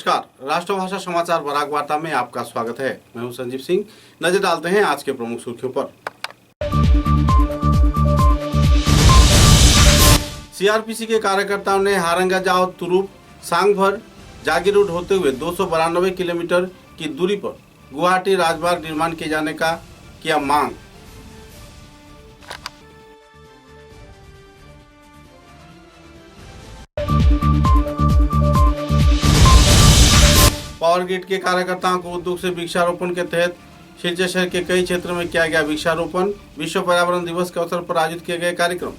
नमस्कार, राष्ट्रभाषा समाचार बराक वार्ता में आपका स्वागत है। मैं हूं संजीव सिंह। नजर डालते हैं आज के प्रमुख सुर्खियों पर। सीआरपीसी के कार्यकर्ताओं ने हारंगा जाओ तुरुप सांगभर जागीरोड होते हुए 292 किलोमीटर की दूरी पर गुवाहाटी राजमार्ग निर्माण किए जाने का किया मांग। पावर ग्रिड के कार्यकर्ताओं को उद्योग से वृक्षारोपण के तहत शिलचर शहर के कई क्षेत्रों में किया गया वृक्षारोपण। विश्व पर्यावरण दिवस के अवसर पर आयोजित किए गए कार्यक्रम।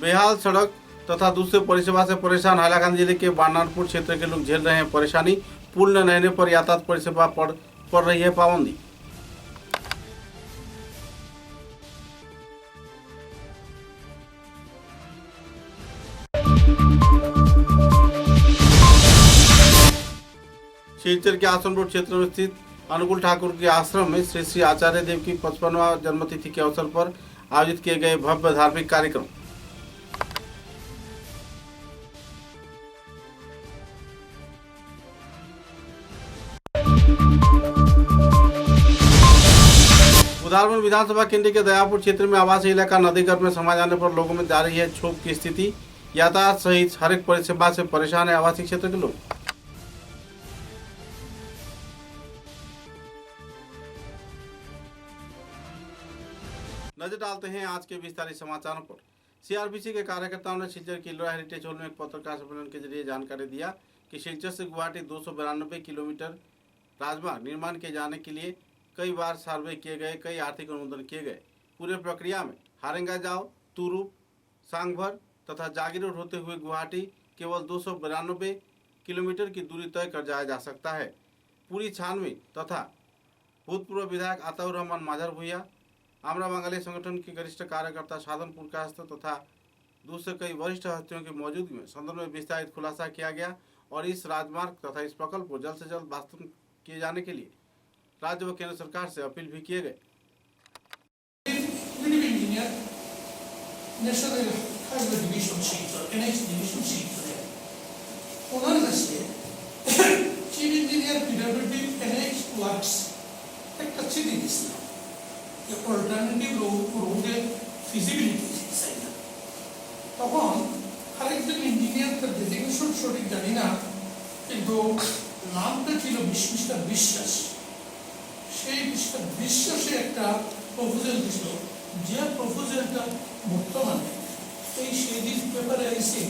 बेहाल सड़क तथा दूसरे परिसेवा से परेशान हाइलाकांदी जिले के बानारपुर क्षेत्र के लोग झेल रहे हैं परेशानी। पुल न रहने पर यातायात परिसेवा पड़ रही है पाबंदी। शिलचर के आश्रम रोड क्षेत्र में स्थित अनुकूल ठाकुर के आश्रम में श्री श्री आचार्य देव की 55वां जन्मतिथि के अवसर पर आयोजित किए गए भव्य धार्मिक कार्यक्रम। उदारवन विधानसभा केंद्र के दयापुर क्षेत्र में आवासीय इलाका नदीगर्भ में समा जाने पर लोगों में जारी है क्षोभ की स्थिति। यातायात सहित हर एक परिसेवा से परेशान है आवासीय क्षेत्र के लोग। नजर डालते हैं आज के विस्तारित समाचारों पर। सीआरपीसी के कार्यकर्ताओं ने शिलचर के लोरा हेरिटेज हॉल में एक पत्रकार सम्मेलन के जरिए जानकारी दिया कि शिलचर से गुवाहाटी 292 किलोमीटर राजमार्ग निर्माण किए जाने के लिए कई बार सर्वे किए गए, कई आर्थिक अनुमोदन किए गए। पूरे प्रक्रिया में हारंगा जाओ तुरुप सांगभर तथा जागीरोड होते हुए गुवाहाटी केवल 292 किलोमीटर की दूरी तय कर जाया जा सकता है। पूरी छानबीन तथा भूतपूर्व विधायक अताउर रहमान माझार भुइया, आमरा बंगाली संगठन के वरिष्ठ कार्यकर्ता साधन पुरकास्त तथा दूसरे कई वरिष्ठ हस्तियों की मौजूदगी में संदर्भ में विस्तारित खुलासा किया गया और इस राजमार्ग तथा इस प्रकल्प को जल्द से जल्द वास्तविक किए जाने के लिए राज्य व केंद्र सरकार से अपील भी किए गए। অল্টারনেটিভ রোডের ফিজিবিলিটি তখন আরেকজন ইঞ্জিনিয়ার তার ডেজিগনেশন সঠিক জানি না, কিন্তু নামটা ছিল মিস্টার বিশ্বাস। সেই মিস্টার বিশ্বাসে একটা প্রপোজাল দিছিল, যে প্রপোজালটা বর্তমানে এই সেদিন পেপারে এসে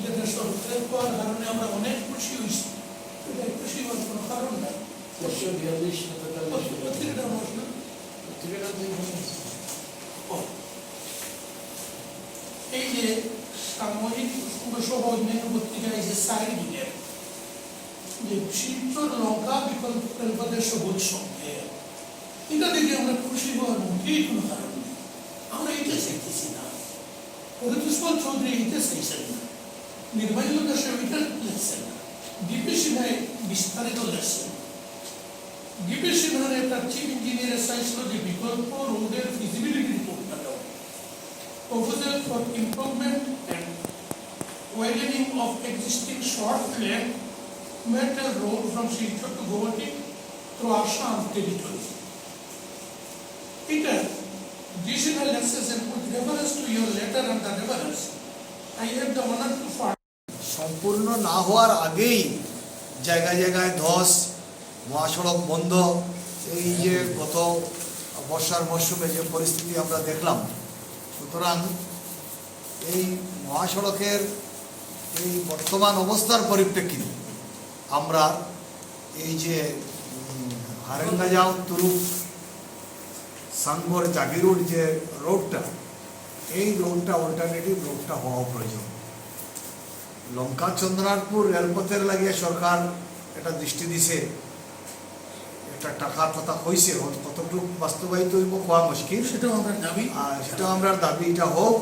যেটা সরকারের পাওয়ার কারণে আমরা অনেক খুশি হয়েছি। এটা খুশি হওয়ার কোনো কারণ নাই। এই যে সাময়িক সহ অন্যান্য পত্রিকায় যে সাইডে যে শিলচর লঙ্কা বিকল্প রেলপথের সবুজ সঙ্গে এটা দেখে আমরা খুশি হওয়ার মোটেই কোনো কারণ নেই। আমরা এটা চাইতেছি না, পরিতোষপাল চৌধুরী এটা চাইছেন না, নির্বাহী লোক এটা লেখছেন না, ডিপি সিনহায় বিস্তারিত লেখছেন। ডিপি সিনহার একটা চিফ ইঞ্জিনিয়ারের চাইছিল যে বিকল্প রোডের ফিজিবিলিটি রিপোর্টটা দেওয়া, proposal for improvement and widening of existing short length metal road from Silchar to Guwahati through Assam territory. এটা decisional access and with reference to your letter and the reference I have the honour to সম্পূর্ণ না হওয়ার আগেই জায়গায় জায়গায় ধস, মহাসড়ক বন্ধ। এই যে গত বর্ষার মরশুমে যে পরিস্থিতি আমরা দেখলাম, সুতরাং এই মহাসড়কের এই বর্তমান অবস্থার পরিপ্রেক্ষিতে আমরা এই যে হারেঙ্গা যাও তুরুপ সাংভর জাগিরোড যে রোডটা, এই রোডটা অল্টারনেটিভ রোডটা হওয়া প্রয়োজন। লঙ্কা চন্দ্রনাথপুর রেলপথের লাগিয়ে সরকার এটা দৃষ্টি দিছে, একটা টাকার কথা হয়েছে, কতটুকু বাস্তবায়িত হইব হওয়া মুশকিল, সেটাও আমরা দাবি। আর সেটাও আমরা দাবি এটা হোক,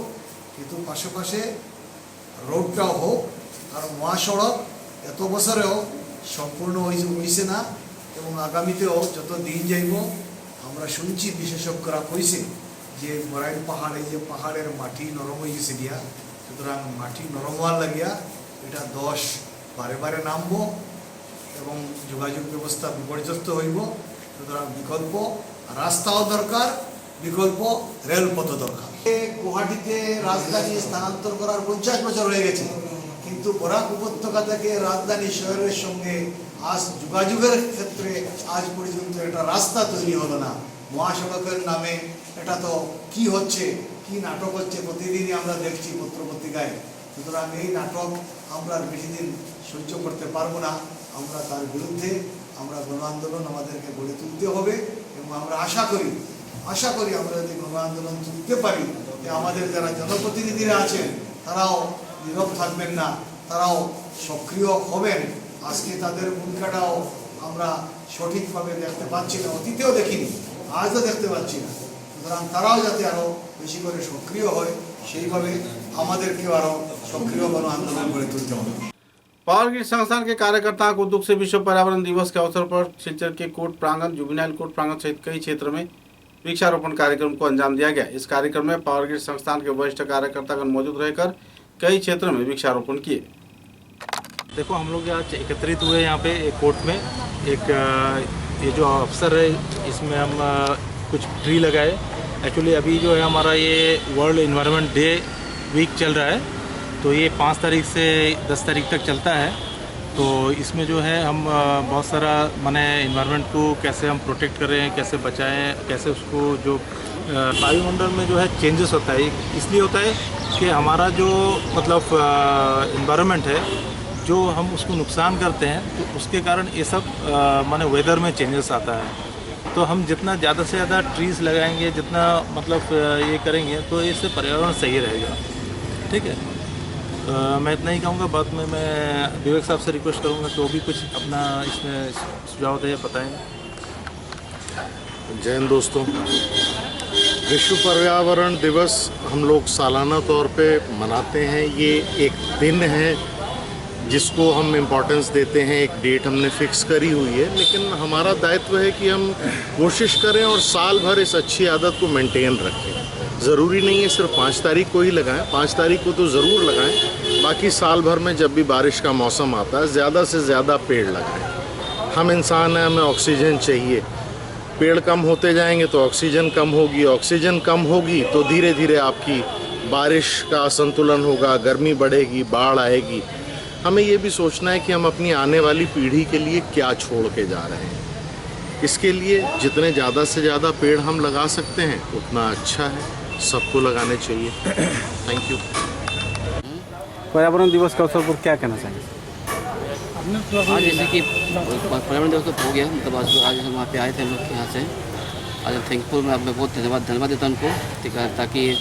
কিন্তু পাশাপাশি রোডটাও হোক। কারণ মহাসড়ক এত বছরেও সম্পূর্ণ হয়েছে না, এবং আগামীতেও যত দিন যাইব আমরা শুনছি বিশেষজ্ঞরা কইছে যে বরাইল পাহাড়ে যে পাহাড়ের মাটি নরম হয়ে গেছে গিয়া, সুতরাং মাটি নরম হওয়ার লাগিয়া এটা 10 বারে বারে নামবো এবং যোগাযোগ ব্যবস্থা বিপর্যস্ত হইব। সুতরাং বিকল্প রাস্তাও দরকার, বিকল্প রেলপথ দরকার। গুয়াহাটিতে রাজধানী স্থানান্তর করার 50 বছর হয়ে গেছে, কিন্তু বরাক উপত্যকা থেকে রাজধানী শহরের সঙ্গে আজ যোগাযোগের ক্ষেত্রে আজ পর্যন্ত একটা রাস্তা তৈরি হলো না। মহাসড়কের নামে এটা তো কি হচ্ছে, কি নাটক হচ্ছে প্রতিদিনই আমরা দেখছি পত্রপত্রিকায়। সুতরাং এই নাটক আমরা বেশি দিন সহ্য করতে পারবো না। আমরা তার বিরুদ্ধে আমরা গণ আন্দোলন আমাদেরকে গড়ে তুলতে হবে এবং আমরা আশা করি আমরা যদি গণ আন্দোলন তুলতে পারি যে আমাদের যারা জনপ্রতিনিধিরা আছেন তারাও নীরব থাকবেন না, তারাও সক্রিয় হবেন। আজকে তাদের ভূমিকাটাও আমরা সঠিকভাবে দেখতে পাচ্ছি না, অতীতেও দেখিনি, আজও দেখতে পাচ্ছি না। সুতরাং তারাও যাতে আরও বেশি করে সক্রিয় হয় সেইভাবে আমাদেরকেও আরও সক্রিয় গণ আন্দোলন গড়ে তুলতে হবে। पावर ग्रिड संस्थान के कार्यकर्ताओं को दुख से विश्व पर्यावरण दिवस के अवसर पर सिलचर के कोर्ट प्रांगण, जुवेनाइल कोर्ट प्रांगण सहित कई क्षेत्र में वृक्षारोपण कार्यक्रम को अंजाम दिया गया। इस कार्यक्रम में पावर ग्रिड संस्थान के वरिष्ठ कार्यकर्तागण मौजूद रहकर कई क्षेत्रों में वृक्षारोपण किए। देखो, हम लोग आज एकत्रित हुए यहाँ पे एक कोर्ट में। एक ये जो अवसर है इसमें हम कुछ ट्री लगाए। एक्चुअली अभी जो है हमारा ये वर्ल्ड इन्वायरमेंट डे वीक चल रहा है, तो ये 5 तारीख से 10 तारीख तक चलता है। तो इसमें जो है हम बहुत सारा माने इन्वायरमेंट को कैसे हम प्रोटेक्ट करें, कैसे बचाएं, कैसे उसको जो वायुमंडल में जो है चेंजेस होता है, इसलिए होता है कि हमारा जो मतलब इन्वायरमेंट है जो हम उसको नुकसान करते हैं, तो उसके कारण ये सब माने वेदर में चेंजेस आता है। तो हम जितना ज़्यादा से ज़्यादा ट्रीज़ लगाएंगे, जितना मतलब ये करेंगे, तो इससे पर्यावरण सही रहेगा। ठीक है, मैं इतना ही कहूँगा। बाद में मैं विवेक साहब से रिक्वेस्ट करूँगा कि वो भी कुछ अपना इसमें सुझाव दे, बताएं। जय हिंद दोस्तों, विश्व पर्यावरण दिवस हम लोग सालाना तौर पे मनाते हैं। ये एक दिन है जिसको हम इम्पोर्टेंस देते हैं, एक डेट हमने फिक्स करी हुई है, लेकिन हमारा दायित्व है कि हम कोशिश करें और साल भर इस अच्छी आदत को मेंटेन रखें। ज़रूरी नहीं है सिर्फ 5 तारीख को ही लगाएं, 5 तारीख को तो ज़रूर लगाएं, बाकी साल भर में जब भी बारिश का मौसम आता है ज़्यादा से ज़्यादा पेड़ लगाएं। हम इंसान हैं, हमें ऑक्सीजन चाहिए। पेड़ कम होते जाएंगे तो ऑक्सीजन कम होगी, ऑक्सीजन कम होगी तो धीरे धीरे आपकी बारिश का असंतुलन होगा, गर्मी बढ़ेगी, बाढ़ आएगी। हमें ये भी सोचना है कि हम अपनी आने वाली पीढ़ी के लिए क्या छोड़ के जा रहे हैं। इसके लिए जितने ज़्यादा से ज़्यादा पेड़ हम लगा सकते हैं उतना अच्छा है, सबको लगाने चाहिए। Thank you. पर्यावरण दिवस के अवसर पर क्या कहना चाहिए? हाँ, जैसे कि पर्यावरण दिवस तो हो गया, मतलब आज हम वहाँ पे आए थे हम लोग यहाँ से। आज थैंकफुल, मैं बहुत धन्यवाद देता हूँ उनको, ताकि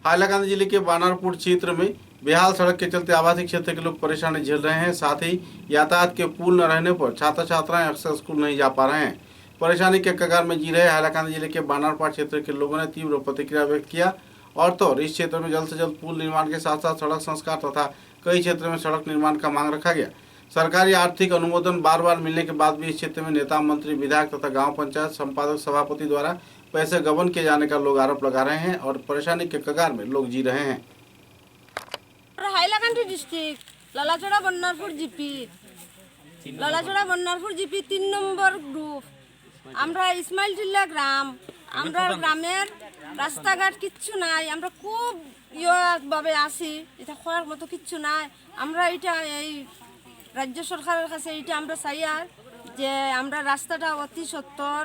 हाइलाकांदी जिले के बानरपुर क्षेत्र में बेहाल सड़क के चलते आवासीय क्षेत्र के लोग परेशानी झेल रहे हैं। साथ ही यातायात के पुल न रहने पर छात्र छात्राएं अक्सर स्कूल नहीं जा पा रहे हैं। परेशानी के कगार में जी रहे हाइलाकांदी जिले के बानरपाड़ क्षेत्र के लोगों ने तीव्र प्रतिक्रिया व्यक्त किया और तो इस क्षेत्र में जल्द से जल्द पुल निर्माण के साथ साथ सड़क संस्कार तथा कई क्षेत्रों में सड़क निर्माण का मांग रखा गया। सरकारी आर्थिक अनुमोदन बार बार मिलने के बाद भी इस क्षेत्र में नेता, मंत्री, विधायक तथा गांव पंचायत संपादक, सभापति द्वारा पैसे गबन किए जाने का लोग आरोप लगा रहे हैं और परेशानी के कगार में लोग जी रहे हैं। হাইলাকান্দি ডিস্ট্রিক্ট লালাচড়া বন্যারপুর জিপি 3 নম্বর গ্রুপ। আমরা ইসমাইল টিল্লা গ্রাম, আমরা গ্রামের রাস্তাঘাট কিচ্ছু নাই, আমরা খুব ভাবে আসি, এটা করার মতো কিচ্ছু নাই। আমরা এটা এই রাজ্য সরকারের কাছে এটা আমরা চাই আর যে আমরা রাস্তাটা অতি সত্তর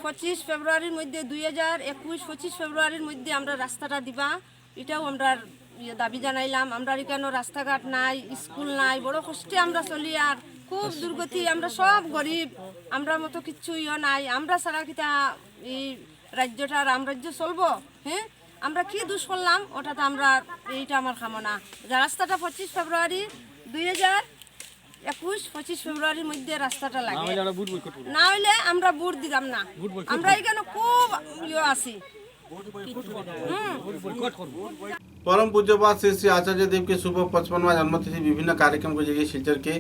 25 ফেব্রুয়ারির মধ্যে 2021-25 ফেব্রুয়ারির মধ্যে আমরা রাস্তাটা দিবা, এটাও আমরা দাবি জানাইলাম। আমরা এখানে রাস্তাঘাট নাই, স্কুল নাই, বড় কষ্টে আমরা চলি আর খুব দুর্গতি, আমরা সব গরিব, আমরা মতো কিচ্ছু নাই। আমরা ছাড়া কিতা এই রাজ্যটা রামরাজ্য চলবো? হ্যাঁ, আমরা কি দোষ করলাম ওটা তো আমরা, এইটা আমার কামনা যে রাস্তাটা 25 ফেব্রুয়ারি 2021-25 ফেব্রুয়ারির মধ্যে রাস্তাটা লাগে, না হইলে আমরা বুট দিলাম না। আমরা এখানে খুব আছি। परम पूज्यपाद श्री श्री आचार्य देव के शुभ 55वां जन्मतिथि विभिन्न कार्यक्रम के जरिए सिलचर के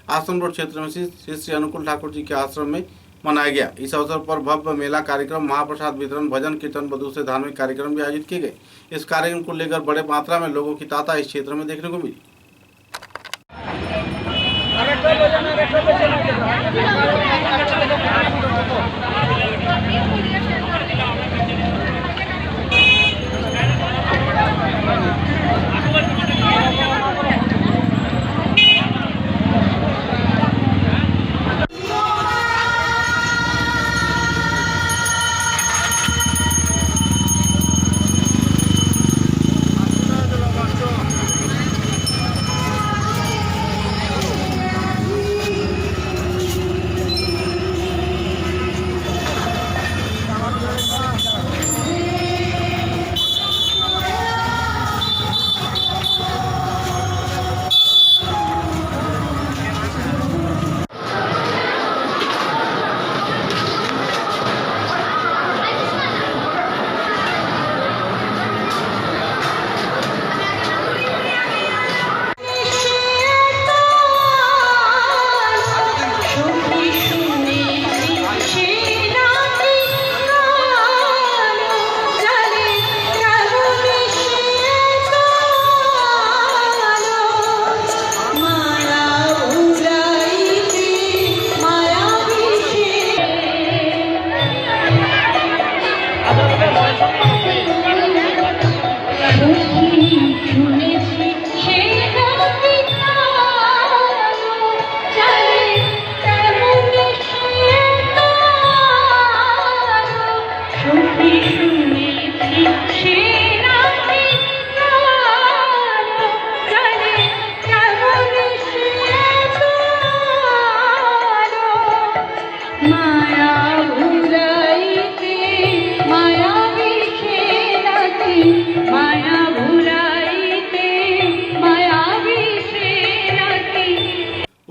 आश्रम रोड क्षेत्र में श्री श्री अनुकूल ठाकुर जी के आश्रम में मनाया गया। इस अवसर पर भव्य मेला कार्यक्रम, महाप्रसाद वितरण, भजन कीर्तन व दूसरे धार्मिक कार्यक्रम भी आयोजित किए गए। इस कार्यक्रम को लेकर बड़े मात्रा में लोगों की तांता इस क्षेत्र में देखने को मिली।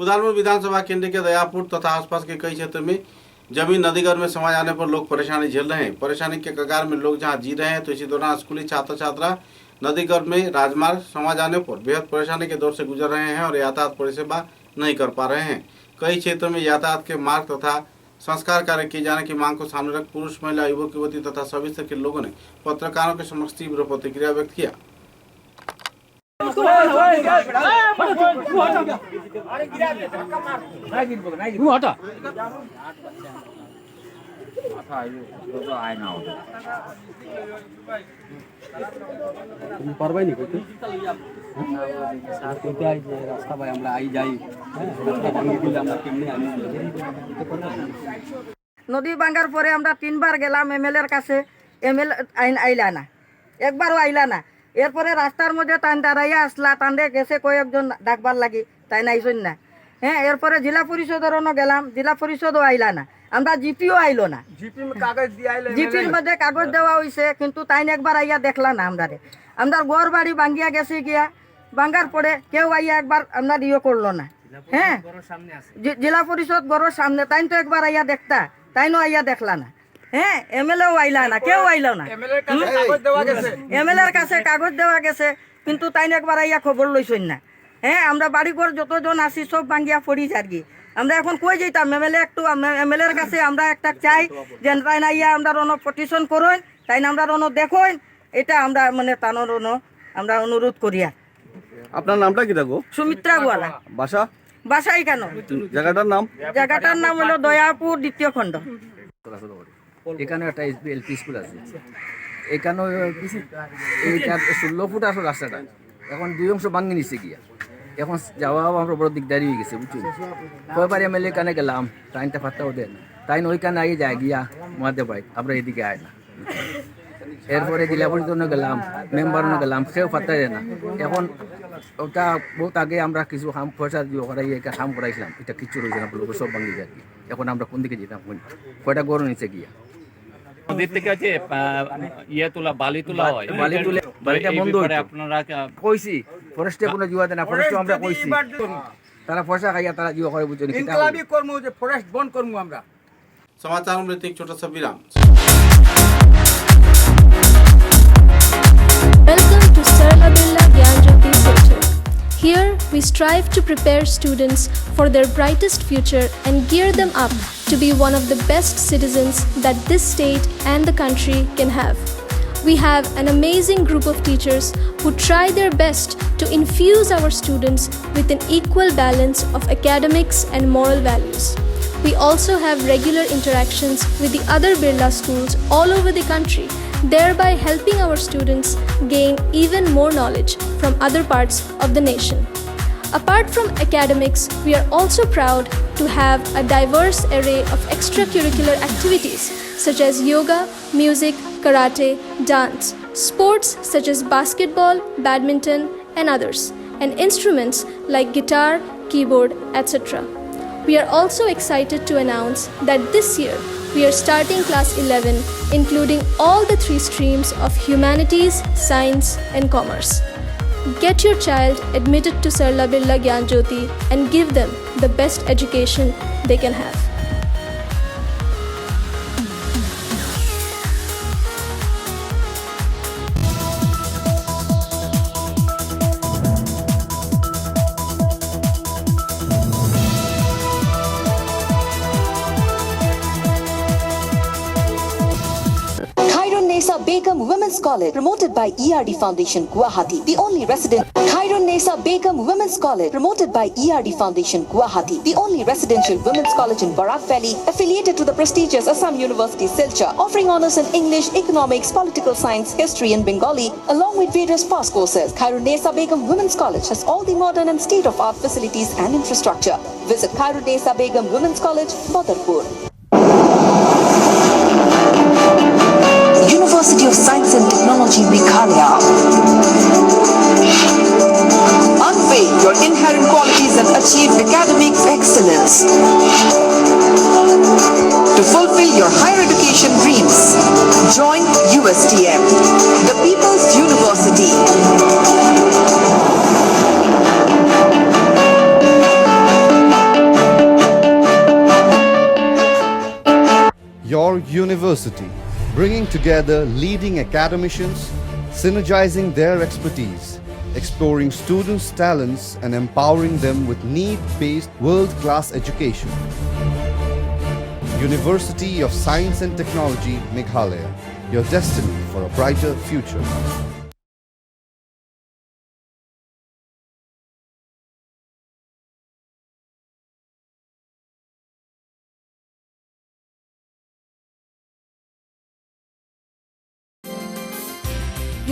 उदालपुर विधानसभा केंद्र के दयापुर तथा आसपास के कई क्षेत्र में जमीन नदीगर्भ में समा जाने पर लोग परेशानी झेल रहे हैं। परेशानी के कगार में लोग जहां जी रहे हैं, तो इसी दौरान स्कूली छात्र छात्रा नदीगर्भ में राजमार्ग समा जाने पर बेहद परेशानी के दौर से गुजर रहे हैं और यातायात परिसेवा नहीं कर पा रहे हैं। कई क्षेत्रों में यातायात के मार्ग तथा संस्कार कार्य किए जाने की मांग को सामने रख पुरुष, महिला, युवक, युवती तथा सभी स्तर के लोगों ने पत्रकारों के समक्ष तीव्र प्रतिक्रिया व्यक्त किया। রাস্তা ভাই আমরা আই যাই রাস্তা ভাঙি দিলে আমরা কেমনি আনি নদী ভাঙার পরে আমরা 3 বার গেলাম এমএলএর কাছে, এমএলএ আইলা না, একবারও আইলা না। এরপরে রাস্তার মধ্যে তান দাঁড়াইয়া আসলা, তান্ডে গেছে কয়েকজন ডাকবার লাগি, তাই নাইছেন না। হ্যাঁ, এরপরে জেলা পরিষদেরও গেলাম, জেলা পরিষদও আইলা না, আমরা জিপিও আইলো না। জিপির মধ্যে কাগজ দেওয়া হয়েছে, কিন্তু তাই একবার আইয়া দেখলা না। আমরা ঘর বাড়ি ভাঙ্গিয়া গেছে গিয়া, ভাঙ্গার পরে কেউ আইয়া একবার আমরা ইয়ে করলো না। হ্যাঁ, জেলা পরিষদ ঘরের সামনে, তাই তো একবার আইয়া দেখতা, তাইনো আইয়া দেখলা না। হ্যাঁ, এমএলএও আইলা না, কেউ আইলো না। এমএলএর কাছে কাগজ দেওয়া গেছে, কিন্তু তাই একবার আইয়া খবর লইছেন না। হ্যাঁ, আমরা বাড়ি ঘর যতজন আছি সব ভাঙ্গিয়া পড়ি যারগি। আমরা এখন কই যেতাম এমএলএর কাছে আমরা একটা চাই যে তাই আইয়া আমরা পিটিশন করুন, তাই আমরা দেখুন, এটা আমরা মানে তানোর আমরা অনুরোধ করিয়া। আপনার নামটা কি থাকো? সুমিত্রা গোয়ালা। বাসাই কেন? জায়গাটার নাম হলো দয়াপুর 2য় খণ্ড। এখানে একটা এলপি স্কুল আছে, এখানে 16 ফুট আসো রাস্তাটা, এখন 2 অংশ ভাঙি নিচে গিয়া, এখন যাওয়াও আমরা বড় দিকদারি হয়ে গেছে, বুঝছেন। কয়বার এমএলএ কানে গেলাম, টাইমটা ফাত্তাও দেন, তাই ওইখানে আগে যায় গিয়া মহাদেব ভাই আমরা এদিকে আয় না। এরপরে জেলা পরিষদে গেলাম, মেম্বারও গেলাম, সেও ফাত্তা দেয় না। এখন ওটা বহুত আগে আমরা কিছু কাম পয়সা দিয়ে করাই কাম করাইছিলাম, এটা কিচ্ছু রয়েছে না, লোক সব ভাঙি যায়। এখন আমরা কোন দিকে যেতাম, কয়টা গরু নিচে গিয়া নদীর থেকে আছে ইয়ে তোলা, বালি তোলা হয়, বালি তুলে বালিটা বন্ধ হয়। আপনারা কইছি ফরেস্টে কোনো জিওয়া দেয় না, ফরেস্টে আমরা কইছি, তারা পয়সা খাইয়া তারা জিওয়া করে, বুঝছেন। ইনকলাবি কর্ম যে ফরেস্ট বন্ধ করবো আমরা। समाचार में एक छोटा सा विराम। Welcome to Sarla Billa Gyan Jyoti Center. Here we strive strive to prepare students for their brightest future and gear them up to be one of the best citizens that this state and the country can have. We have an amazing group of teachers who try their best to infuse our students with an equal balance of academics and moral values. We also have regular interactions with the other Birla schools all over the country, thereby helping our students gain even more knowledge from other parts of the nation. Apart from academics, we are also proud to have a diverse array of extracurricular activities such as yoga, music, karate, dance, sports such as basketball, badminton, and others, and instruments like guitar, keyboard, etc. We are also excited to announce that this year we are starting class 11, including all the 3 streams of humanities, science, and commerce. Get your child admitted to Sarla Birla Gyan Jyoti and give them the best education they can have. Khairun-Nisa Begum Women's College, promoted by ERD Foundation, Guwahati, the only resident. Khairun-Nisa Begum Women's College, promoted by ERD Foundation, Guwahati, the only residential women's college in Barak Valley, affiliated to the prestigious Assam University, Silchar, offering honors in English, economics, political science, history, and Bengali, along with various past courses. Khairun-Nisa Begum Women's College has all the modern and state-of-art facilities and infrastructure. Visit Khairun-Nisa Begum Women's College, Badarpur. University of Science and Technology, Meghalaya. Unveil your inherent qualities and achieve academic excellence. To fulfill your higher education dreams, join USTM, the People's University. Your university, bringing together leading academicians, synergizing their expertise, exploring students' talents and empowering them with need-based world-class education. University of Science and Technology, Meghalaya, your destiny for a brighter future.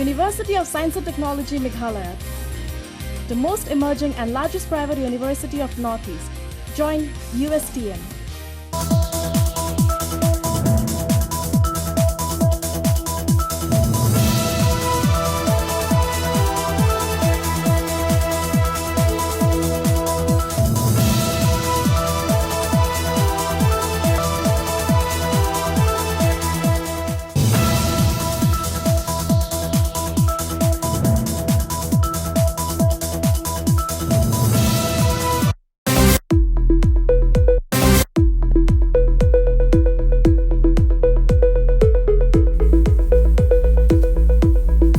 University of Science and Technology, Meghalaya, the most emerging and largest private university of Northeast. Join USTM.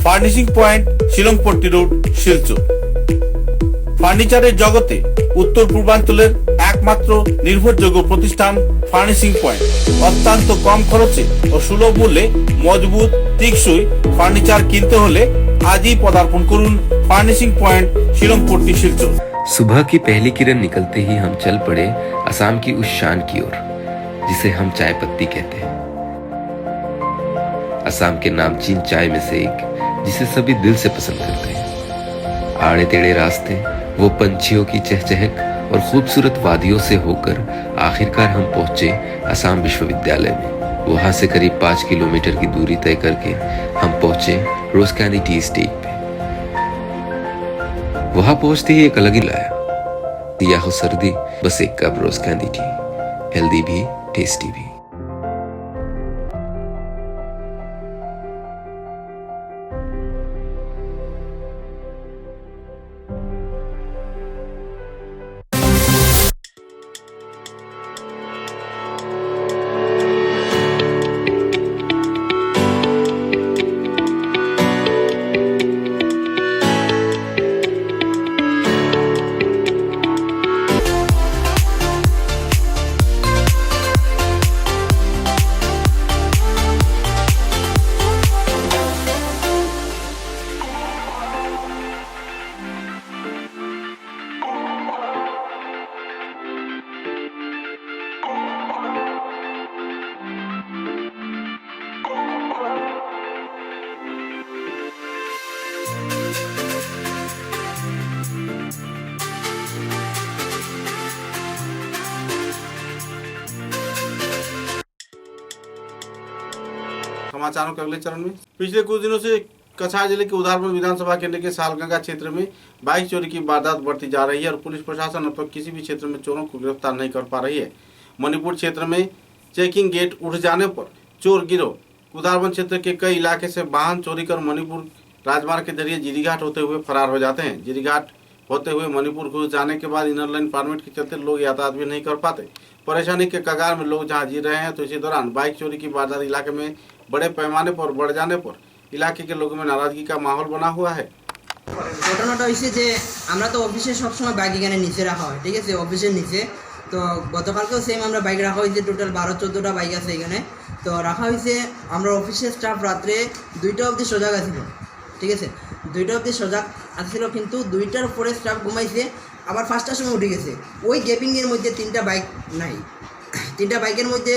Furnishing point Shillongpatti road, Silchar. ফার্নিচারের জগতে উত্তর পূর্বাঞ্চলের একমাত্র নির্ভরযোগ্য প্রতিষ্ঠান furnishing point. অত্যন্ত কম খরচে ও সুলভ মূল্যে মজবুত টেকসই ফার্নিচার কিনতে হলে আজই পদার্পণ করুন ফার্নিশিং पॉइंट शिलंगपट्टी, शिलचर। सुबह की पहली किरण निकलते ही हम चल पड़े असम की उस शान की ओर जिसे हम चाय पत्ती कहते हैं। असम के नामचीन चाय में से एक जिसे सभी दिल से पसंद करते हैं। आड़े टेढ़े रास्ते, वो पंछियों की चहचहक और खूबसूरत वादियों से होकर आखिरकार हम पहुंचे असम विश्वविद्यालय में। वहां से करीब 5 किलोमीटर की दूरी तय करके हम पहुंचे रोज कैंडी टी स्टेट पे। वहां पहुंचते ही एक अलग ही लाया, या हो सर्दी, बस एक कप रोज कैंडी टी, हेल्दी भी टेस्टी भी। समाचारों के अगले चरण में। पिछले कुछ दिनों से कछार जिले के उधारपुर विधानसभा केंद्र के सालगंगा क्षेत्र में बाइक चोरी की वारदात बढ़ती जा रही है और पुलिस प्रशासन अब तक किसी भी क्षेत्र में चोरों को गिरफ्तार नहीं कर पा रही है। मणिपुर क्षेत्र में चेकिंग गेट उठ जाने पर चोर गिरोह उधारपुर क्षेत्र के कई इलाके से वाहन चोरी कर मणिपुर राजमार्ग के जरिए जीरीघाट होते हुए फरार हो जाते हैं। जीरीघाट होते हुए मणिपुर घुस जाने के बाद इनर लाइन परमिट के चलते लोग यातायात भी नहीं कर पाते। परेशानी के कगार में लोग जहां जी रहे हैं, तो इसी दौरान बाइक चोरी की वारदात इलाके में बड़े पैमाने पर बढ़ जाने पर इलाके के लोगों में नाराजगी का माहौल बना हुआ है। ঘটনাটা হয়েছে যে আমরা তো অফিসে সবসময় বাইক এখানে নিচে রাখা হয়, ঠিক আছে, অফিসের নিচে। তো গতকালকেও সেম আমরা বাইক রাখা হয়েছে, টোটাল 12-14টা বাইক আছে এখানে। তো রাখা হয়েছে, আমরা অফিসের স্টাফ রাত্রে 2টা অবধি সজাগ আছিল, ঠিক আছে, 2টা অবধি সজাগ আছিল, কিন্তু 2টার পরে স্টাফ ঘুমাইছে, আবার 5টার সময় উঠে গেছে। ওই গ্যাপিংয়ের মধ্যে 3টা বাইক নাই, 3টা বাইকের মধ্যে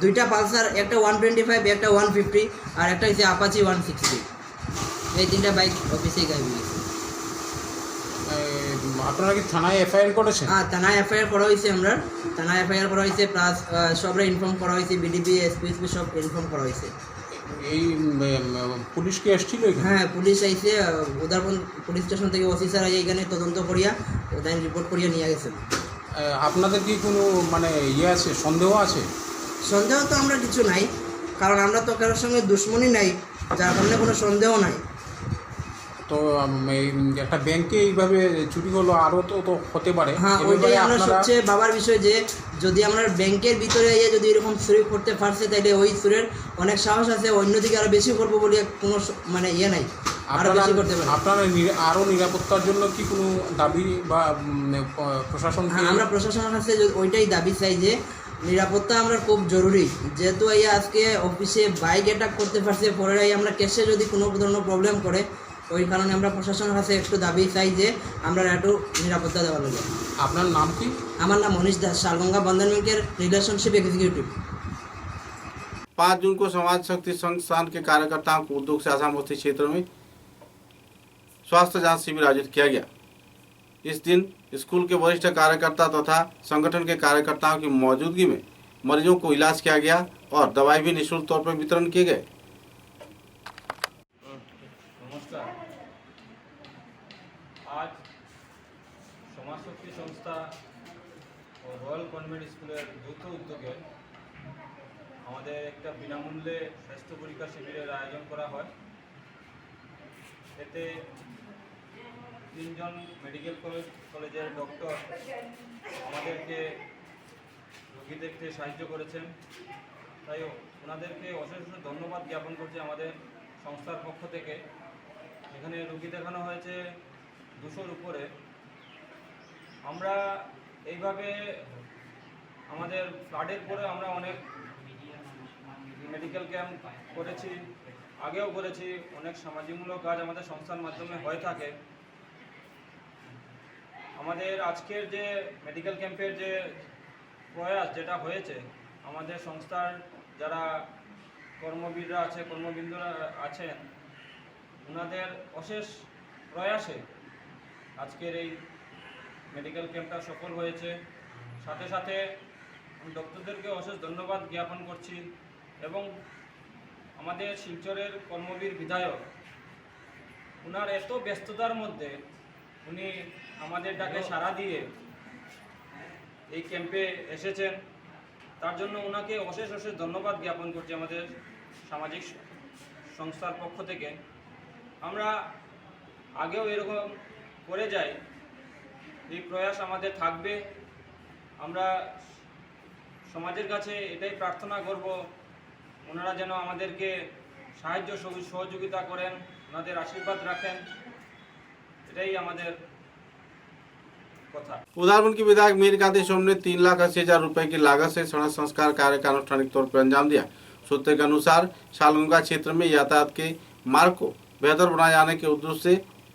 2টা পালসার, একটা 125, একটা 150 আর একটা হচ্ছে আপাচি 160। এই 3টা বাইক অফিসেই গায়েব হয়ে গেছে। আপনারা কি থানায় এফআইআর করেছেন? হ্যাঁ, থানায় এফআইআর করা হয়েছে, আমরা থানায় এফআইআর করা হয়েছে, প্লাস সবরা ইনফর্ম করা হয়েছে, বিডিপি এসপি সব ইনফর্ম করা হয়েছে। এই পুলিশ কি এসেছিল? হ্যাঁ, পুলিশ আইসে, উদারবন পুলিশ স্টেশন থেকে অফিসার আই এখানে তদন্ত করিয়া ওদের রিপোর্ট করিয়া নিয়ে গেছেন। আপনাদের কি কোনো মানে ইয়ে আছে, সন্দেহ আছে? সন্দেহ তো আমরা কিছু নাই, কারণ আমরা তো কারোর সঙ্গে দুশ্মনী নাই, যার কারণে কোনো সন্দেহ নাই। তো একটা ব্যাংকে এইভাবে চুরি হলো, আরও তো হতে পারে। হ্যাঁ, ওইটাই আমরা সবচেয়ে ভাবার বিষয় যে যদি আমরা ব্যাংকের ভিতরে যদি এরকম চুরি করতে পারছে, তাইলে ওই চুরের অনেক সাহস আছে, অন্যদিকে আরও বেশি করবো বলে কোনো মানে ইয়ে নাই, আরও বেশি করতে পারে। আপনারা আরও নিরাপত্তার জন্য কি কোনো দাবি বা প্রশাসন? হ্যাঁ, আমরা প্রশাসনের কাছে ওইটাই দাবি চাই যে নিরাপত্তা আমরা খুব জরুরি, যেহেতু আজকে অফিসে বাইক অ্যাটাক করতে পারছে, পরে আমরা কেসে যদি কোনো ধরনের প্রবলেম করে, ওই কারণে আমরা প্রশাসনের কাছে একটু দাবি চাই যে আমরা একটু নিরাপত্তা দেওয়া লাগে। আপনার নাম কি? আমার नाम मनीष दास, शालगंगा बंधन बैंक के रिलेशनशिप एग्जीक्यूटिव। 5 जून को समाज शक्ति संस्थान के कार्यकर्ताओं को उद्योग से आसाम बस्ती क्षेत्र में स्वास्थ्य जांच शिविर आयोजित किया गया। इस दिन स्कूल के वरिष्ठ कार्यकर्ता तथा संगठन के कार्यकर्ताओं की मौजूदगी में मरीजों को इलाज किया गया और दवाई भी निःशुल्क तौर पर वितरण किए गए। आज समाज शक्ति संस्था और रॉयल कन्वेंट स्कूलेर যৌথ উদ্যোগে আমাদের একটা বিনামূল্যে স্বাস্থ্য পরীক্ষা শিবিরের আয়োজন করা হয়। এতে 3জন মেডিকেল কলেজের ডক্টর আমাদেরকে রোগী দেখতে সাহায্য করেছেন, তাই ওনাদেরকে অশেষ ধন্যবাদ জ্ঞাপন করছি আমাদের সংস্থার পক্ষ থেকে। এখানে রোগী দেখানো হয়েছে 200-র উপরে। আমরা এইভাবে আমাদের ফ্লাডের পরে আমরা অনেক মেডিকেল ক্যাম্প করেছি, আগেও করেছি, অনেক সামাজিকমূলক কাজ আমাদের সংস্থার মাধ্যমে হয়ে থাকে। আমাদের আজকের যে মেডিকেল ক্যাম্পের যে প্রয়াস যেটা হয়েছে, আমাদের সংস্থার যারা কর্মবীররা আছে, কর্মবৃন্দরা আছেন, ওনাদের অশেষ প্রয়াসে আজকের এই মেডিকেল ক্যাম্পটা সফল হয়েছে। সাথে সাথে আমি ডক্টরদেরকে অশেষ ধন্যবাদ জ্ঞাপন করছি এবং আমাদের শিলচরের কর্মবীর বিধায়ক, ওনার এত ব্যস্ততার মধ্যে উনি আমাদের ডাকে সাড়া দিয়ে এই ক্যাম্পে এসেছেন, তার জন্য ওনাকে অশেষ ধন্যবাদ জ্ঞাপন করছি আমাদের সামাজিক সংস্থার পক্ষ থেকে। আমরা আগেও এরকম করে যাই, এই প্রয়াস আমাদের থাকবে। আমরা সমাজের কাছে এটাই প্রার্থনা করব, ওনারা যেন আমাদেরকে সাহায্য সহযোগিতা করেন, ওনাদের আশীর্বাদ রাখেন, এটাই আমাদের কথা। उदारपुर की विधायक मीर कांति सोम ने 3,80,000 रुपए की लागत से सड़क संस्कार कार्य का अनुष्ठानिक तौर पर अंजाम दिया। सूत्र के अनुसार शालगंगा क्षेत्र में यातायात के मार्ग को बेहतर बनाए जाने के उद्देश्य से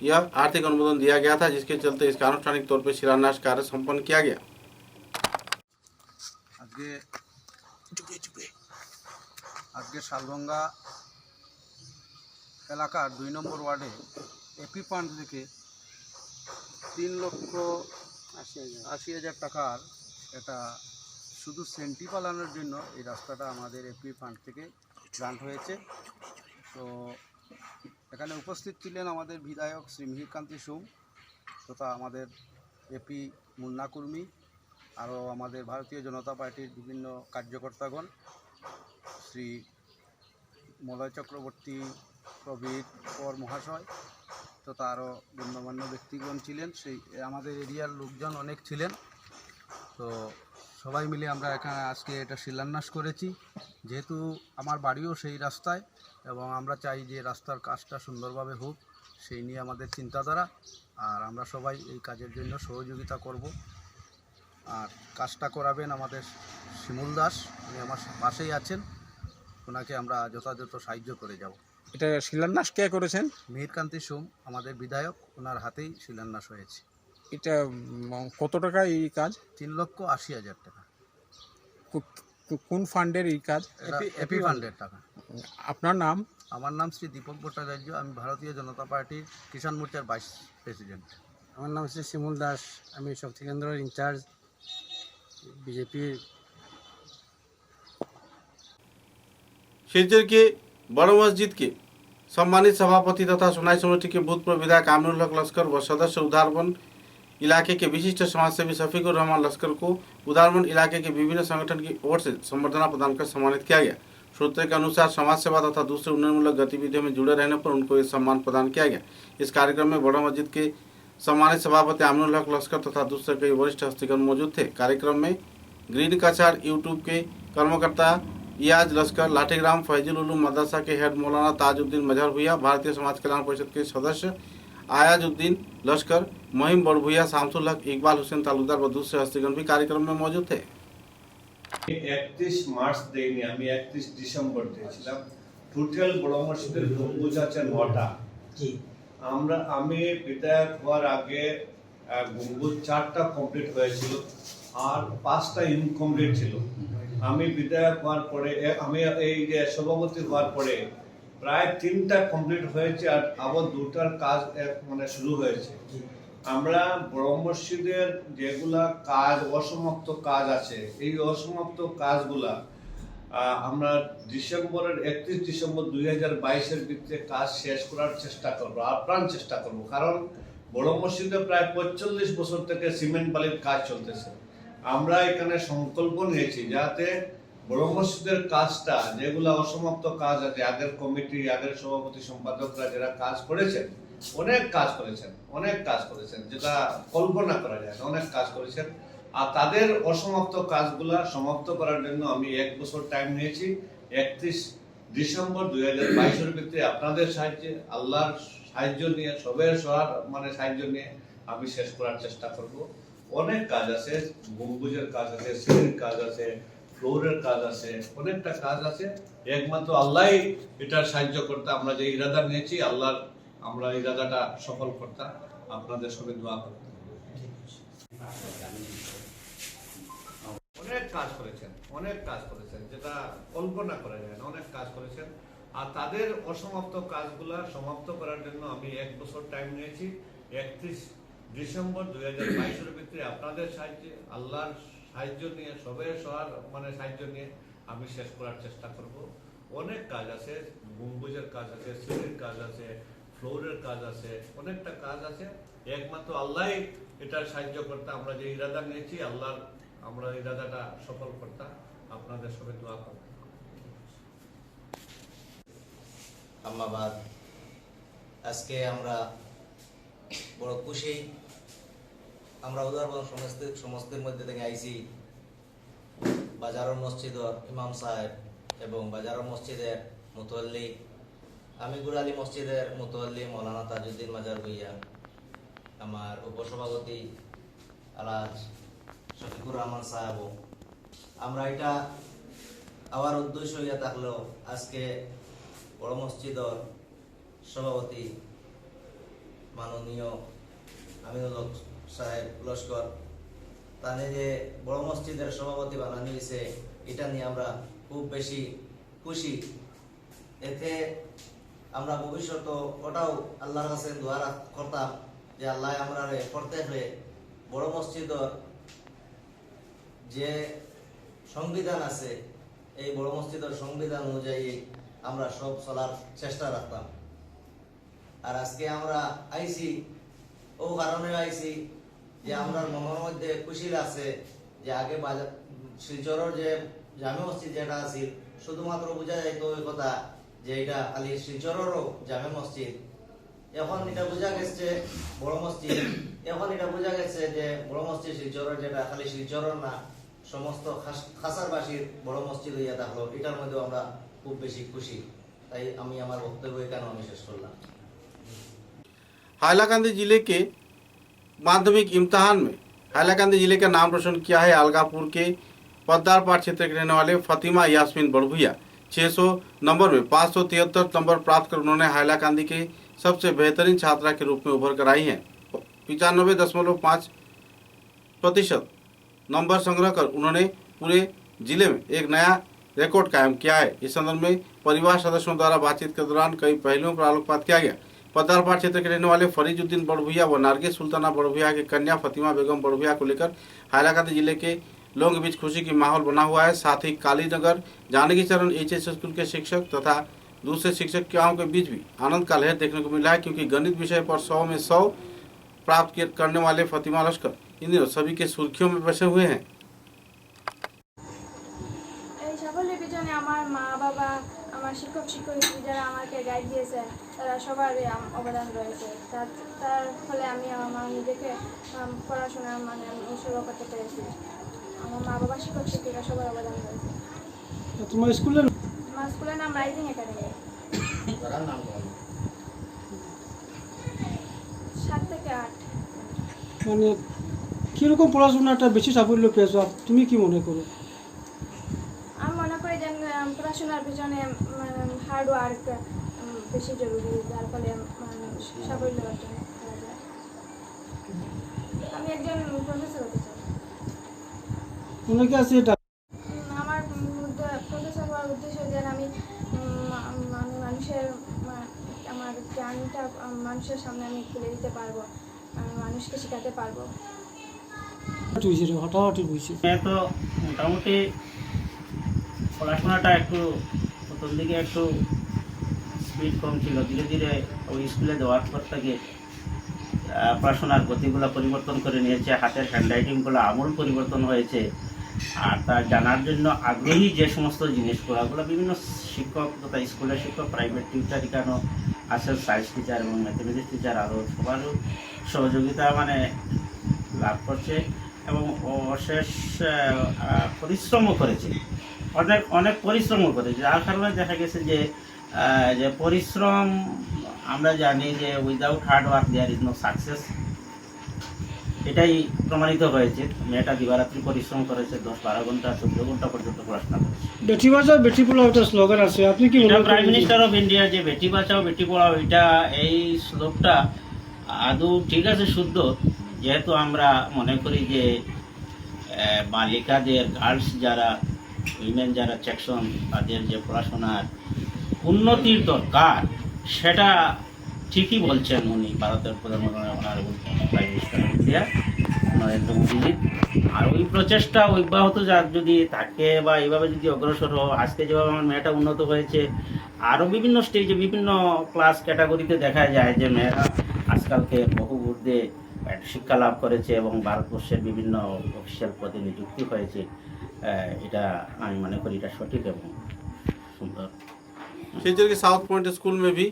यह आर्थिक अनुमोदन दिया गया था, जिसके चलते इसका अनुष्ठानिक तौर पर शिलान्यास कार्य संपन्न किया गया। আজকে শালগঙ্গা এলাকার 2 নম্বর ওয়ার্ডে এপি ফান্ড থেকে 3,80,000 টাকার এটা শুধু সেন্টি পালানোর জন্য এই রাস্তাটা আমাদের এপি ফান্ড থেকে গ্রান্ট হয়েছে। তো এখানে উপস্থিত ছিলেন আমাদের বিধায়ক শ্রী মিহিরকান্তি সোম তথা আমাদের এপি মুন্না কুর্মী, আরও আমাদের ভারতীয় জনতা পার্টির বিভিন্ন কার্যকর্তাগণ, শ্রী মলয় চক্রবর্তী প্রবীর পর মহাশয় তথা আরও গণ্যমান্য ব্যক্তিগণ ছিলেন। সেই আমাদের এরিয়ার লোকজন অনেক ছিলেন। তো সবাই মিলে আমরা এখানে আজকে এটা শিলান্যাস করেছি, যেহেতু আমার বাড়িও সেই রাস্তায় এবং আমরা চাই যে রাস্তার কাজটা সুন্দরভাবে হোক, সেই নিয়ে আমাদের চিন্তাধারা। আর আমরা সবাই এই কাজের জন্য সহযোগিতা করব। আর কাজটা করাবেন আমাদের শিমুল দাস, উনি আমার পাশেই আছেন, ওনাকে আমরা যথাযথ সাহায্য করে যাব। এটা শিলান্যাস কে করেছেন? মিহিরকান্তি সোম আমাদের বিধায়ক, ওনার হাতেই শিলান্যাস হয়েছে। এটা কত টাকা এই কাজ? 3,80,000 টাকা। কোন ফান্ডের এই কাজ? এপি ফান্ডের টাকা। আপনার নাম? আমার নাম শ্রী দীপক ভট্টাচার্য, আমি ভারতীয় জনতা পার্টির কিষাণ মোর্চার ভাইস প্রেসিডেন্ট। আমার নাম শ্রী শিমুল দাস, আমি শক্তি কেন্দ্রের ইনচার্জ বিজেপির। शिलचर के बड़ मस्जिद के सम्मानित सभापति तथा सुनाई समिति के भूतपूर्व विधायक आमिनुल हक लश्कर व सदस्य उधारबन इलाके के विशिष्ट समाजसेवी शफीकुर रहमान लश्कर को उधारबन इलाके के विभिन्न संगठन की ओर से संबर्धना प्रदान कर सम्मानित किया गया। सूत्रों के अनुसार समाज सेवा तथा दूसरे उन्नयनमूलक गतिविधियों में जुड़े रहने पर उनको ये सम्मान प्रदान किया गया। इस कार्यक्रम में बड़ा मस्जिद के सम्मानित सभापति आमिनुल हक लश्कर तथा दूसरे कई वरिष्ठ हस्तीगण मौजूद थे। कार्यक्रम में ग्रीन कचार यूट्यूब के कर्मकर्ता इयाज लश्कर, लाठीग्राम फैजुल उलूम मदरसा के हेड मौलाना ताजुद्दीन मजहर भुइया, भारतीय समाज कल्याण परिषद के सदस्य आयाजुद्दीन लश्कर, महिम बड़भुइया, शामसुल हक, इकबाल हुसैन तालुकदार व दूसरे हस्तीगण भी कार्यक्रम में मौजूद थे। 31 মার্চ দেইনি, আমি 31 ডিসেম্বর দিয়েছিলাম। টোটাল বড় মসজিদের গম্বুজ আছে 9টা। আমি বিদায় হওয়ার আগে গম্বুজ 4টা কমপ্লিট হয়েছিল আর 5টা ইনকমপ্লিট ছিল। আমি বিধায়ক হওয়ার পরে, আমি এই যে সভাপতি হওয়ার পরে প্রায় 3টা কমপ্লিট হয়েছে আর আবার 2টার কাজ মানে শুরু হয়েছে। আমরা বড় মসজিদের যেগুলা কাজ অসমাপ্ত কাজ আছে, এই অসমাপ্ত কাজগুলা আমরা ডিসেম্বরের 31 ডিসেম্বর 2022-এর ভিতরে কাজ শেষ করার চেষ্টা করবো, আপ্রাণ চেষ্টা করবো। কারণ বড় মসজিদে প্রায় 45 বছর থেকে সিমেন্ট বালির কাজ চলতেছে। আমরা এখানে সংকল্প নিয়েছি যাতে বড় মসজিদের কাজটা, যেগুলা অসমাপ্ত কাজ আছে, আগের কমিটি, আগের সভাপতি সম্পাদকরা যারা কাজ করেছেন, অনেক কাজ করেছেন, যেটা কল্পনা করা যায় না, অনেক কাজ করেছেন। আর তাদের অসমাপ্ত কাজগুলা সমাপ্ত করার জন্য আমি 1 বছর টাইম নিয়েছি। 31 ডিসেম্বর 2022-এর ভিতরে আপনাদের সাহায্যে, আল্লাহর সাহায্য নিয়ে, সবের মানে সাহায্য নিয়ে আমি শেষ করার চেষ্টা করব। অনেক কাজ আছে, গম্বুজের কাজ আছে, সিঁড়ির কাজ আছে, ফ্লোরের কাজ আছে, অনেকটা কাজ আছে। একমাত্র আল্লাহই এটার সাহায্য করতে, আমরা যে ইরাদা নিয়েছি, আল্লাহর আমরা ইরাদাটা সফল করতে আপনাদের সঙ্গে দোয়া করতে। অনেক কাজ করেছেন, যেটা কল্পনা করা যায় না, অনেক কাজ করেছেন। আর তাদের অসমাপ্ত কাজগুলা সমাপ্ত করার জন্য আমি 1 বছর টাইম নিয়েছি। 31 ডিসেম্বর 2022-এর ভিতরে আপনাদের সাহায্যে, আল্লাহর সাহায্য নিয়ে, সবের মানে সাহায্য নিয়ে আমি শেষ করার চেষ্টা করব। অনেক কাজ আছে, গম্বুজের কাজ আছে, সিঁড়ির কাজ আছে, ফ্লোরের কাজ আছে, অনেকটা কাজ আছে। একমাত্র আল্লাহই এটার সাহায্য করতে, আমরা যে ইরাদা নিয়েছি, আল্লাহর আমরা ইরাদাটা সফল করতে আপনাদের সঙ্গে দোয়া করব। আম্মাবাদ, আজকে আমরা বড় খুশি। আমরা উদারবন সমস্তের মধ্যে থেকে আইছি বাজারর মসজিদর ইমাম সাহেব এবং বাজারর মসজিদের মুতওয়াল্লি, আমি গুরালি মসজিদের মুতওয়াল্লি মৌলানা তাজউদ্দিন মাজার ভুইয়া, আমার উপসভাপতি আলাজ শফিকুর রহমান সাহেব। আমরা এটা আমার উদ্দেশ্য হইয়া থাকলেও আজকে বড় মসজিদর সভাপতি মাননীয় আমিনুল হক সাহেব লস্কর, তানে যে বড় মসজিদের সভাপতি বানানো হয়েছে, এটা নিয়ে আমরা খুব বেশি খুশি। এতে আমরা ভবিষ্যৎ ওটাও আল্লাহর কাছে দোয়া করতাম যে আল্লাহ আমরা প্রত্যেক বড় মসজিদর যে সংবিধান আছে, এই বড় মসজিদের সংবিধান অনুযায়ী আমরা সব চলার চেষ্টা রাখতাম। আর আজকে আমরা আইছি ও কারণে আইছি যে আমরা মনের মধ্যে খুশি লাগছে যে আগে শিলচরের যে জামে মসজিদ যেটা আছে শুধুমাত্র বোঝা যাইতো ওই কথা যে এটা খালি শিলচরেরও জামে মসজিদ, এখন এটা বোঝা গেছে বড় মসজিদ, এখন এটা বোঝা গেছে যে বড় মসজিদ শিলচরের যেটা খালি শিলচরের না সমস্ত খাসারবাসীর বড় মসজিদ হইয়া থাকলো, এটার মধ্যে আমরা খুব বেশি খুশি। তাই আমি আমার বক্তব্য এখানে আমি শেষ করলাম। हाइलाकांदी जिले के माध्यमिक इम्तिहान में हाइलाकांदी जिले का नाम रोशन किया है अलगापुर के पद्दारपाट क्षेत्र के रहने वाले फतिमा यास्मीन बड़भुइया। 600 नंबर में 573 नंबर प्राप्त कर उन्होंने हाइलाकांदी के सबसे बेहतरीन छात्रा के रूप में उभर कर आई हैं। 95.5% नंबर संग्रह कर उन्होंने पूरे जिले में एक नया रिकॉर्ड कायम किया है। इस संदर्भ में परिवार सदस्यों द्वारा बातचीत के दौरान कई पहलुओं पर आलोकपात किया गया। पद्दारपाट क्षेत्र के रहने वाले फरीजुद्दीन बड़भुइया व नारगिस सुल्ताना बड़भुइया की कन्या फतिमा बेगम बड़भुइया को लेकर हाइलाकांदी जिले के लोगों के बीच खुशी की माहौल बना हुआ है। साथ ही कालीनगर जानकी चरण एचएस स्कूल के शिक्षक तथा दूसरे शिक्षकों के बीच भी आनंद का लहर देखने को मिला है, क्योंकि गणित विषय पर 100 में 100 प्राप्त करने वाले फतिमा लश्कर इन दिनों सभी के सुर्खियों में बसे हुए हैं। আমার মা বাবা, আমার শিক্ষক শিক্ষয়িত্রী যারা আমাকে গাইড দিয়েছে তারা সবারই অবদান রয়েছে। তার ফলে আমি আমার নিজেকে পড়াশোনা উৎসর্গ করতে পেরেছি। আমার মা বাবা, শিক্ষক শিক্ষিকা সবার অবদান রয়েছে। তোমার স্কুলের আমার স্কুলের নাম রাইজিং একাডেমি। 7 থেকে 8। মানে কিরকম পড়াশোনাটা বেশি সাফল্য পেয়েছো তুমি কি মনে করো? আমি মনে করি যে পড়াশোনার পিছনে হার্ড ওয়ার্ক বেশি জরুরি, যার ফলে সাফল্য অর্জন করা যায়। আমি একজন প্রফেসর হতে চাই। অনেকে আছে এটা আমার প্রফেসর হওয়ার উদ্দেশ্য যে আমি মানুষের আমার জ্ঞানটা মানুষের সামনে আমি তুলে দিতে পারবো, মানুষকে শেখাতে পারবো। হঠাৎ বুঝছি তো মোটামুটি পড়াশোনাটা একটু প্রথম দিকে একটু স্পিড কম ছিল, ধীরে ধীরে ওই স্কুলে দেওয়ার পর থেকে পড়াশোনার গতিগুলো পরিবর্তন করে নিয়েছে, হাতের হ্যান্ডরাইটিংগুলো আমূল পরিবর্তন হয়েছে। আর তা জানার জন্য আগ্রহী যে সমস্ত জিনিসগুলো বিভিন্ন শিক্ষক তথা স্কুলের শিক্ষক, প্রাইভেট টিউটার এখানেও আছে, সায়েন্স টিচার এবং ম্যাথমেটিক্স টিচার আরও সবারও সহযোগিতা লাভ করছে এবং অশেষ পরিশ্রমও করেছে, অনেক পরিশ্রমও করেছে। যার কারণে দেখা গেছে যে পরিশ্রম, আমরা জানি যে without hard work there is no success, এটাই প্রমাণিত হয়েছে। মেয়েটা দিবারাত্রি পরিশ্রম করেছে, 10-12 ঘন্টা 14 ঘন্টা পর্যন্ত পড়াশোনা করেছে। বেটি বাঁচাও বেটি পড়াও একটা স্লোগান আছে, আপনি কি মনে করেন? প্রাইম মিনিস্টার অফ ইন্ডিয়া যে বেটি বাঁচাও বেটি পড়াও, এটা এই শ্লোকটা আদৌ ঠিক আছে শুদ্ধ, যেহেতু আমরা মনে করি যে বালিকাদের, গার্লস যারা, উইমেন যারা সেকশন, তাদের যে পড়াশোনার উন্নতির দরকার সেটা ঠিকই বলছেন উনি, ভারতের প্রধানমন্ত্রী honourable prime minister of India Narendra Modiji. আর ওই প্রচেষ্টা অব্যাহত যদি থাকে বা এইভাবে যদি অগ্রসর হয়, আজকে যেভাবে আমার মেয়েটা উন্নত হয়েছে, আরও বিভিন্ন স্টেজে বিভিন্ন ক্লাস ক্যাটাগরিতে দেখা যায় যে মেয়েরা আজকালকে বহু ঊর্ধ্বে শিক্ষা লাভ করেছে এবং ভারতবর্ষের বিভিন্ন অফিসিয়াল পদে নিযুক্তি হয়েছে। এটা আমি মনে করি এটা সঠিক এবং সুন্দর। शिलचर के साउथ पॉइंट स्कूल में भी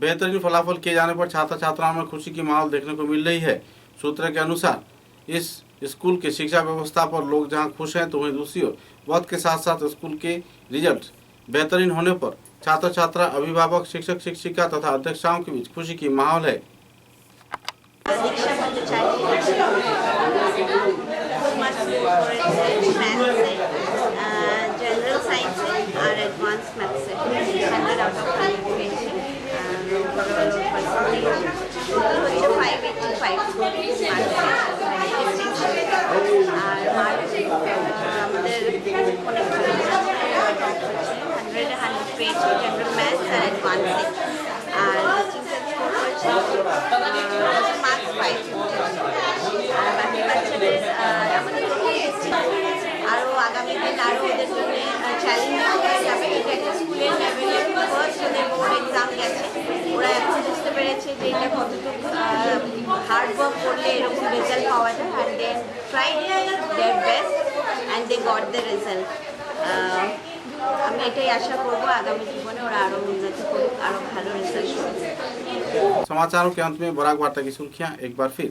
बेहतरीन फलाफल किए जाने पर छात्र छात्राओं में खुशी की माहौल देखने को मिल रही है। सूत्र के अनुसार इस स्कूल के शिक्षा व्यवस्था पर लोग जहां खुश हैं, तो वहीं दूसरी ओर वक्त के साथ साथ स्कूल के रिजल्ट बेहतरीन होने पर छात्र छात्रा, अभिभावक, शिक्षक शिक्षिका तथा अध्यक्षाओं के बीच खुशी की माहौल है। जनरल साइंस और एडवांस मैथ्स से 100 आउट ऑफ 100 পেয়েছি। হচ্ছে 585 আর আমাদের অনেক ভালো 100 পেয়েছি জেনারেল ম্যাথস আর অ্যাডভান্সে। আর মার্কস 5 আর বাকি বাচ্চাদের আমাদের আরও আগামী দিন আরও ওদের জন্য চ্যালেঞ্জ হয়ে যাবে। এটা একটা স্কুলের লেভেলে পেরেছে যে এটা কতটুকু হার্ড ওয়ার্ক করলে এরকম রেজাল্ট পাওয়া যায় and then tried their best and they got the result. আমি এটাই আশা করবো আগামী জীবনে ওরা আরও উন্নতি করুক, আরও ভালো রেজাল্ট করুক। समाचारों के अंत में बराक वार्ता की सुर्खियां एक बार फिर।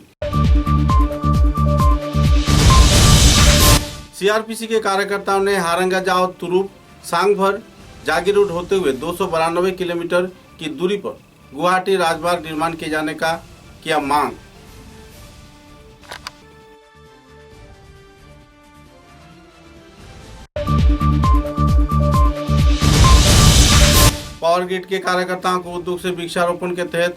सीआरपीसी के कार्यकर्ताओं ने हारंगा जाओ तुरुप सांगभर जागीर रोड होते हुए 292 किलोमीटर की दूरी पर गुवाहाटी राजमार्ग निर्माण किए जाने का किया मांग। पावर ग्रिड के कार्यकर्ताओं को उद्योग से वृक्षारोपण के तहत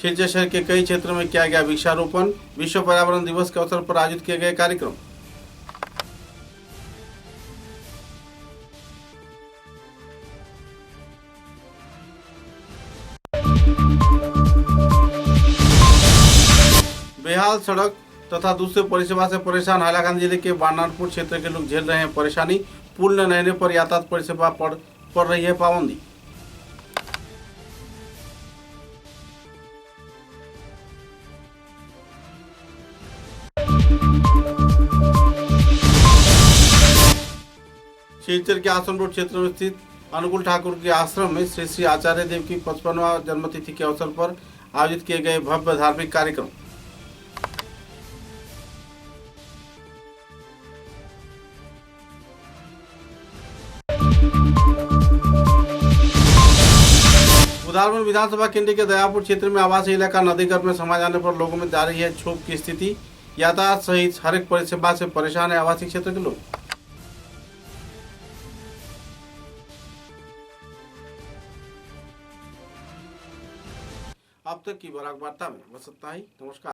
शिलचर शहर के कई क्षेत्रों में किया गया वृक्षारोपण। विश्व पर्यावरण दिवस के अवसर पर आयोजित किए गए कार्यक्रम। बेहाल सड़क तथा दूसरे परिसेवा से परेशान हाइलाकांदी जिले के बानारपुर क्षेत्र के लोग झेल रहे हैं परेशानी। पुल न रहने पर यातायात परिसेवा पड़ रही है पाबंदी। शिलचर के आश्रम रोड क्षेत्र में स्थित अनुकूल ठाकुर के आश्रम में श्री श्री आचार्य देव की 55वां जन्मतिथि के अवसर पर आयोजित किए गए भव्य धार्मिक कार्यक्रम। उदारपुर विधानसभा केंद्र के दयापुर क्षेत्र में आवासीय इलाका नदीगर्भ में समा जाने पर लोगों में जारी है क्षोभ की स्थिति। यातायात सहित हर एक परिसेवा से परेशान है आवासीय क्षेत्र के लोग। अब तक की बराक वार्ता में बस इतना ही। नमस्कार।